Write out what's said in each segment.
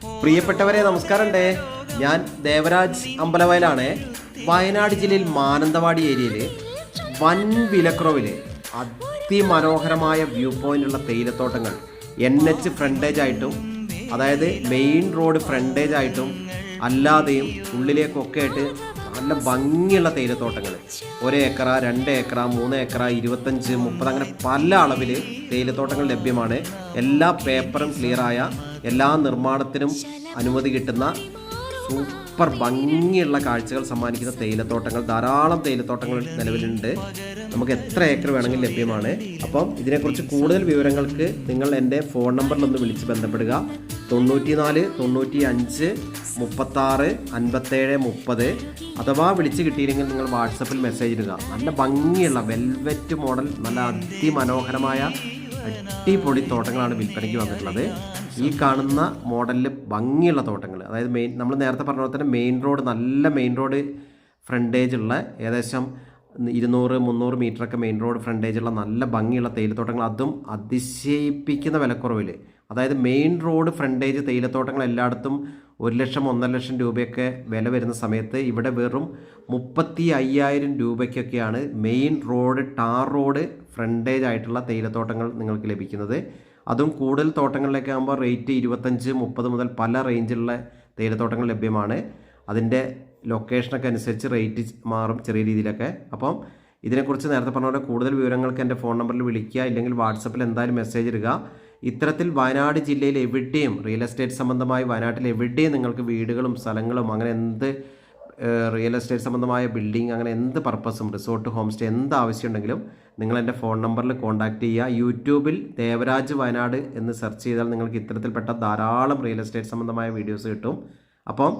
പ്രിയപ്പെട്ടവരെ നമസ്കാരമുണ്ടേ. ഞാൻ ദേവരാജ് അമ്പലവയലാണ്. വയനാട് ജില്ലയിൽ മാനന്തവാടി ഏരിയയിൽ വൻ വിലക്കുറവിൽ അതിമനോഹരമായ വ്യൂ പോയിന്റുള്ള തേയിലത്തോട്ടങ്ങൾ NH ഫ്രണ്ടേജ് ആയിട്ടും, അതായത് മെയിൻ റോഡ് ഫ്രണ്ടേജ് ആയിട്ടും അല്ലാതെയും ഉള്ളിലേക്കൊക്കെ ആയിട്ട് നല്ല ഭംഗിയുള്ള തേയിലത്തോട്ടങ്ങൾ 1 ഏക്കർ, 2 ഏക്കർ, 3 ഏക്കർ, 25, 30 അങ്ങനെ പല അളവിൽ തേയിലത്തോട്ടങ്ങൾ ലഭ്യമാണ്. എല്ലാ പേപ്പറും ക്ലിയറായ, എല്ലാ നിർമ്മാണത്തിനും അനുമതി കിട്ടുന്ന സൂപ്പർ ഭംഗിയുള്ള കാഴ്ചകൾ സമ്മാനിക്കുന്ന തേയിലത്തോട്ടങ്ങൾ, ധാരാളം തേയിലത്തോട്ടങ്ങൾ നിലവിലുണ്ട്. നമുക്ക് എത്ര ഏക്കർ വേണമെങ്കിലും ലഭ്യമാണ്. അപ്പം ഇതിനെക്കുറിച്ച് കൂടുതൽ വിവരങ്ങൾക്ക് നിങ്ങൾ എൻ്റെ ഫോൺ നമ്പറിലൊന്ന് വിളിച്ച് ബന്ധപ്പെടുക. 94 95 36 57 30. അഥവാ വിളിച്ച് കിട്ടിയില്ലെങ്കിൽ നിങ്ങൾ വാട്സപ്പിൽ മെസ്സേജ് ഇടുക. നല്ല ഭംഗിയുള്ള വെൽവെറ്റ് മോഡൽ, നല്ല അതിമനോഹരമായ അടിപൊളി തോട്ടങ്ങളാണ് വിൽപ്പനയ്ക്ക് വന്നിട്ടുള്ളത്. ഈ കാണുന്ന മോഡലിൽ ഭംഗിയുള്ള തോട്ടങ്ങൾ, അതായത് നമ്മൾ നേരത്തെ പറഞ്ഞ പോലെ തന്നെ നല്ല മെയിൻ റോഡ് ഫ്രണ്ടേജ് ഉള്ള ഏകദേശം 200-300 മീറ്ററൊക്കെ മെയിൻ റോഡ് ഫ്രണ്ടേജ് ഉള്ള നല്ല ഭംഗിയുള്ള തേയിലത്തോട്ടങ്ങൾ, അതും അതിശയിപ്പിക്കുന്ന വിലക്കുറവിൽ. അതായത് മെയിൻ റോഡ് ഫ്രണ്ടേജ് തേയിലത്തോട്ടങ്ങൾ എല്ലായിടത്തും 1 ലക്ഷം 1.5 ലക്ഷം രൂപയൊക്കെ വില വരുന്ന സമയത്ത് ഇവിടെ വെറും 35,000 രൂപയ്ക്കൊക്കെയാണ് main road, tar road frontage ആയിട്ടുള്ള തേയിലത്തോട്ടങ്ങൾ നിങ്ങൾക്ക് ലഭിക്കുന്നത്. അതും കൂടുതൽ തോട്ടങ്ങളിലേക്ക് ആകുമ്പോൾ റേറ്റ് 25-30 മുതൽ പല റേഞ്ചിലുള്ള തേയിലത്തോട്ടങ്ങൾ ലഭ്യമാണ്. അതിൻ്റെ ലൊക്കേഷനൊക്കെ അനുസരിച്ച് റേറ്റ് മാറും ചെറിയ രീതിയിലൊക്കെ. അപ്പം ഇതിനെക്കുറിച്ച് നേരത്തെ പറഞ്ഞ പോലെ കൂടുതൽ വിവരങ്ങൾക്ക് എൻ്റെ ഫോൺ നമ്പറിൽ വിളിക്കുക, ഇല്ലെങ്കിൽ വാട്സപ്പിൽ എന്തായാലും മെസ്സേജ് ഇടുക. ഇത്തരത്തിൽ വയനാട് ജില്ലയിൽ എവിടെയും റിയൽ എസ്റ്റേറ്റ് സംബന്ധമായി വയനാട്ടിൽ എവിടെയും നിങ്ങൾക്ക് വീടുകളും സ്ഥലങ്ങളും അങ്ങനെ എന്ത് റിയൽ എസ്റ്റേറ്റ് സംബന്ധമായ ബിൽഡിംഗ്, അങ്ങനെ എന്ത് പർപ്പസും, റിസോർട്ട്, ഹോം സ്റ്റേ, എന്ത് ആവശ്യമുണ്ടെങ്കിലും നിങ്ങൾ എൻ്റെ ഫോൺ നമ്പറിൽ കോൺടാക്റ്റ് ചെയ്യുക. യൂട്യൂബിൽ ദേവരാജ് വയനാട് എന്ന് സെർച്ച് ചെയ്താൽ നിങ്ങൾക്ക് ഇത്തരത്തിൽപ്പെട്ട ധാരാളം റിയൽ എസ്റ്റേറ്റ് സംബന്ധമായ വീഡിയോസ് കിട്ടും. അപ്പം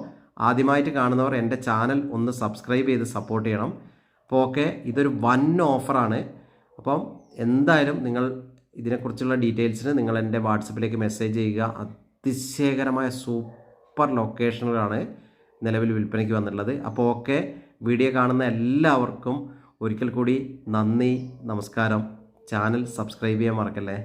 ആദ്യമായിട്ട് കാണുന്നവർ എൻ്റെ ചാനൽ ഒന്ന് സബ്സ്ക്രൈബ് ചെയ്ത് സപ്പോർട്ട് ചെയ്യണം. അപ്പോൾ ഓക്കെ, ഇതൊരു വൻ ഓഫറാണ്. അപ്പം എന്തായാലും നിങ്ങൾ ഇതിനെക്കുറിച്ചുള്ള ഡീറ്റെയിൽസിന് നിങ്ങൾ എൻ്റെ വാട്സപ്പിലേക്ക് മെസ്സേജ് ചെയ്യുക. അതിശയകരമായ സൂപ്പർ ലൊക്കേഷനുകളാണ് നിലവിൽ വിൽപ്പനയ്ക്ക് വന്നിട്ടുള്ളത്. അപ്പോൾ ഓക്കെ, വീഡിയോ കാണുന്ന എല്ലാവർക്കും ഒരിക്കൽ കൂടി നന്ദി, നമസ്കാരം. ചാനൽ സബ്സ്ക്രൈബ് ചെയ്യാൻ മറക്കല്ലേ.